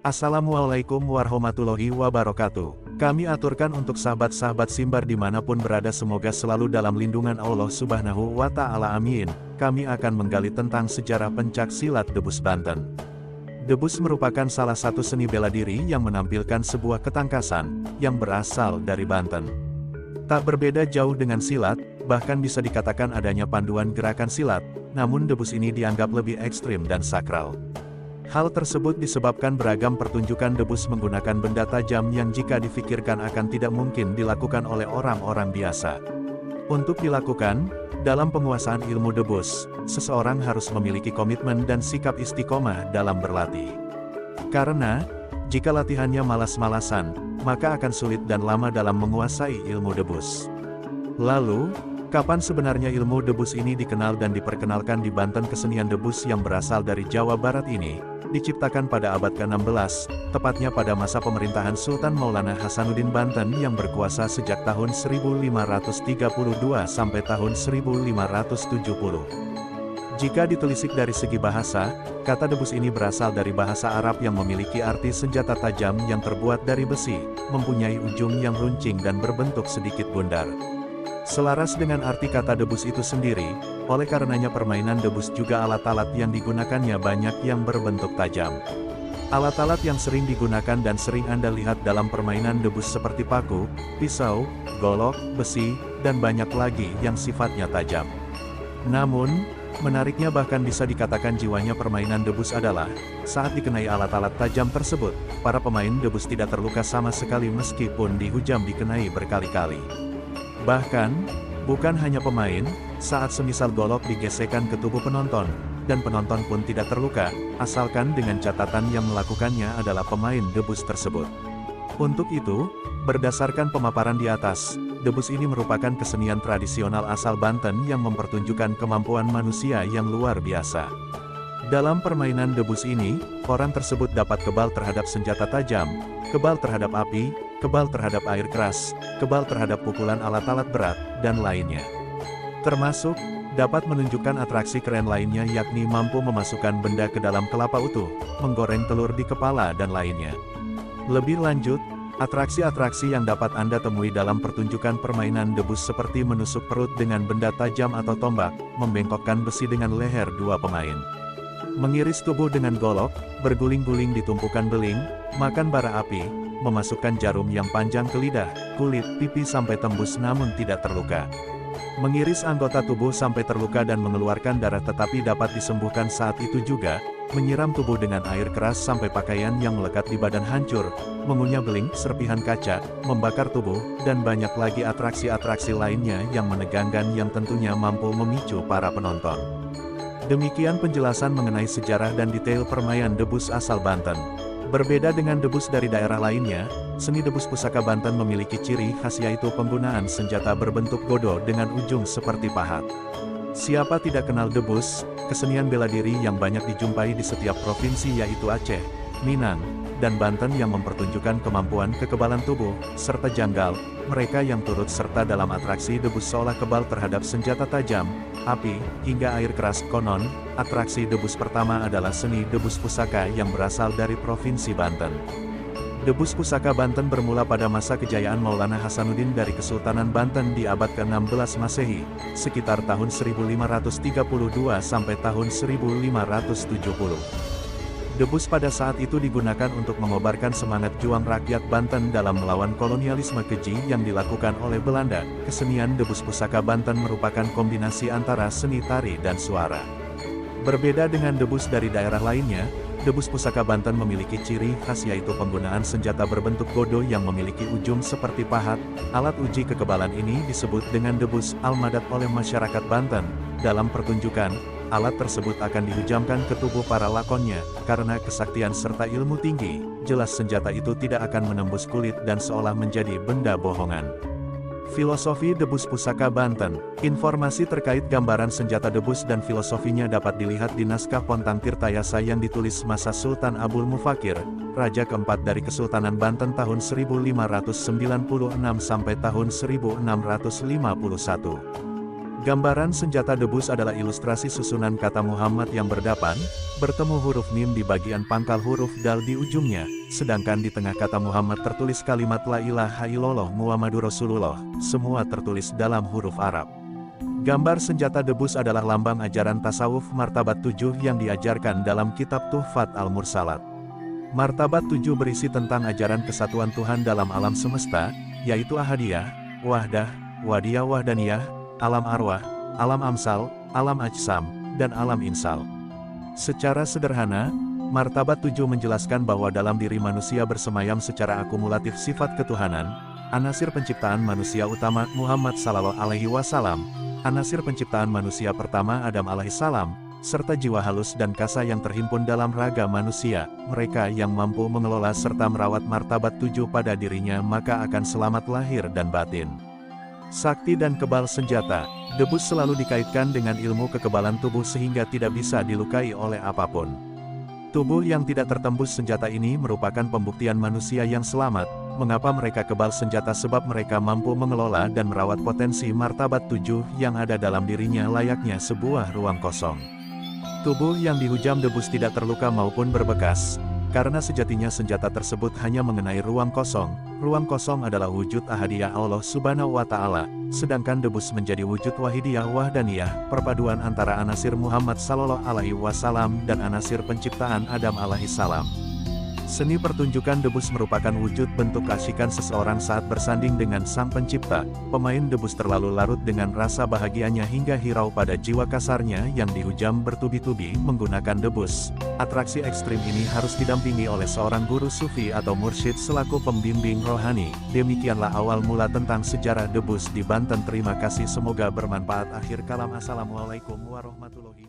Assalamualaikum warahmatullahi wabarakatuh. Kami aturkan untuk sahabat-sahabat Simbar dimanapun berada, semoga selalu dalam lindungan Allah Subhanahu wa Ta'ala, amin. Kami akan menggali tentang sejarah pencak silat Debus Banten. Debus merupakan salah satu seni bela diri yang menampilkan sebuah ketangkasan yang berasal dari Banten. Tak berbeda jauh dengan silat, bahkan bisa dikatakan adanya panduan gerakan silat, namun debus ini dianggap lebih ekstrim dan sakral. Hal tersebut disebabkan beragam pertunjukan debus menggunakan benda tajam yang jika difikirkan akan tidak mungkin dilakukan oleh orang-orang biasa. Untuk dilakukan, dalam penguasaan ilmu debus, seseorang harus memiliki komitmen dan sikap istiqomah dalam berlatih. Karena, jika latihannya malas-malasan, maka akan sulit dan lama dalam menguasai ilmu debus. Lalu, kapan sebenarnya ilmu debus ini dikenal dan diperkenalkan di Banten? Kesenian debus yang berasal dari Jawa Barat ini diciptakan pada abad ke-16, tepatnya pada masa pemerintahan Sultan Maulana Hasanuddin Banten yang berkuasa sejak tahun 1532 sampai tahun 1570. Jika ditelisik dari segi bahasa, kata debus ini berasal dari bahasa Arab yang memiliki arti senjata tajam yang terbuat dari besi, mempunyai ujung yang runcing dan berbentuk sedikit bundar. Selaras dengan arti kata debus itu sendiri, oleh karenanya permainan debus juga alat-alat yang digunakannya banyak yang berbentuk tajam. Alat-alat yang sering digunakan dan sering Anda lihat dalam permainan debus seperti paku, pisau, golok, besi, dan banyak lagi yang sifatnya tajam. Namun, menariknya bahkan bisa dikatakan jiwanya permainan debus adalah, saat dikenai alat-alat tajam tersebut, para pemain debus tidak terluka sama sekali meskipun dihujam dikenai berkali-kali. Bahkan, bukan hanya pemain, saat semisal golok digesekkan ke tubuh penonton, dan penonton pun tidak terluka, asalkan dengan catatan yang melakukannya adalah pemain debus tersebut. Untuk itu, berdasarkan pemaparan di atas, debus ini merupakan kesenian tradisional asal Banten yang mempertunjukkan kemampuan manusia yang luar biasa. Dalam permainan debus ini, orang tersebut dapat kebal terhadap senjata tajam, kebal terhadap api, kebal terhadap air keras, kebal terhadap pukulan alat-alat berat, dan lainnya. Termasuk, dapat menunjukkan atraksi keren lainnya yakni mampu memasukkan benda ke dalam kelapa utuh, menggoreng telur di kepala dan lainnya. Lebih lanjut, atraksi-atraksi yang dapat Anda temui dalam pertunjukan permainan debus seperti menusuk perut dengan benda tajam atau tombak, membengkokkan besi dengan leher dua pemain, mengiris tubuh dengan golok, berguling-guling di tumpukan beling, makan bara api, memasukkan jarum yang panjang ke lidah, kulit, pipi sampai tembus namun tidak terluka, mengiris anggota tubuh sampai terluka dan mengeluarkan darah tetapi dapat disembuhkan saat itu juga, menyiram tubuh dengan air keras sampai pakaian yang melekat di badan hancur, mengunyah beling, serpihan kaca, membakar tubuh, dan banyak lagi atraksi-atraksi lainnya yang menegangkan yang tentunya mampu memicu para penonton. Demikian penjelasan mengenai sejarah dan detail permainan debus asal Banten. Berbeda dengan debus dari daerah lainnya, seni debus pusaka Banten memiliki ciri khas yaitu penggunaan senjata berbentuk godo dengan ujung seperti pahat. Siapa tidak kenal debus, kesenian bela diri yang banyak dijumpai di setiap provinsi yaitu Aceh, Minang, dan Banten yang mempertunjukkan kemampuan kekebalan tubuh, serta janggal, mereka yang turut serta dalam atraksi debus seolah kebal terhadap senjata tajam, api, hingga air keras. Konon, atraksi debus pertama adalah seni debus pusaka yang berasal dari Provinsi Banten. Debus pusaka Banten bermula pada masa kejayaan Maulana Hasanuddin dari Kesultanan Banten di abad ke-16 Masehi, sekitar tahun 1532 sampai tahun 1570. Debus pada saat itu digunakan untuk mengobarkan semangat juang rakyat Banten dalam melawan kolonialisme keji yang dilakukan oleh Belanda. Kesenian debus pusaka Banten merupakan kombinasi antara seni tari dan suara. Berbeda dengan debus dari daerah lainnya, debus pusaka Banten memiliki ciri khas yaitu penggunaan senjata berbentuk godo yang memiliki ujung seperti pahat. Alat uji kekebalan ini disebut dengan debus almadat oleh masyarakat Banten. Dalam pertunjukan, alat tersebut akan dihujamkan ke tubuh para lakonnya, karena kesaktian serta ilmu tinggi, jelas senjata itu tidak akan menembus kulit dan seolah menjadi benda bohongan. Filosofi debus pusaka Banten. Informasi terkait gambaran senjata debus dan filosofinya dapat dilihat di naskah Pontang Tirtayasa yang ditulis masa Sultan Abul Mufakir, Raja keempat dari Kesultanan Banten tahun 1596 sampai tahun 1651. Gambaran senjata debus adalah ilustrasi susunan kata Muhammad yang berdapan, bertemu huruf mim di bagian pangkal huruf dal di ujungnya, sedangkan di tengah kata Muhammad tertulis kalimat La ilaha illallah Muhammadur Rasulullah, semua tertulis dalam huruf Arab. Gambar senjata debus adalah lambang ajaran tasawuf martabat 7 yang diajarkan dalam kitab Tuhfat Al-Mursalat. Martabat 7 berisi tentang ajaran kesatuan Tuhan dalam alam semesta, yaitu Ahadiyah, Wahdah, Wadiyah Wahdaniyah, Alam Arwah, Alam Amsal, Alam Ajsam, dan Alam Insal. Secara sederhana, martabat 7 menjelaskan bahwa dalam diri manusia bersemayam secara akumulatif sifat ketuhanan, anasir penciptaan manusia utama Muhammad Sallallahu Alaihi Wasallam, anasir penciptaan manusia pertama Adam alaihissalam, serta jiwa halus dan kasa yang terhimpun dalam raga manusia. Mereka yang mampu mengelola serta merawat martabat 7 pada dirinya maka akan selamat lahir dan batin. Sakti dan kebal senjata, debus selalu dikaitkan dengan ilmu kekebalan tubuh sehingga tidak bisa dilukai oleh apapun. Tubuh yang tidak tertembus senjata ini merupakan pembuktian manusia yang selamat. Mengapa mereka kebal senjata? Sebab mereka mampu mengelola dan merawat potensi martabat 7 yang ada dalam dirinya layaknya sebuah ruang kosong. Tubuh yang dihujam debus tidak terluka maupun berbekas, karena sejatinya senjata tersebut hanya mengenai ruang kosong. Ruang kosong adalah wujud ahadiyah Allah Subhanahu wa Ta'ala, sedangkan debus menjadi wujud wahidiyah wahdaniyah, perpaduan antara anasir Muhammad Sallallahu Alaihi Wasallam dan anasir penciptaan Adam alaihissalam. Seni pertunjukan debus merupakan wujud bentuk keasyikan seseorang saat bersanding dengan sang pencipta. Pemain debus terlalu larut dengan rasa bahagianya hingga hirau pada jiwa kasarnya yang dihujam bertubi-tubi menggunakan debus. Atraksi ekstrim ini harus didampingi oleh seorang guru sufi atau mursyid selaku pembimbing rohani. Demikianlah awal mula tentang sejarah debus di Banten. Terima kasih, semoga bermanfaat. Akhir kalam, assalamualaikum warahmatullahi wabarakatuh.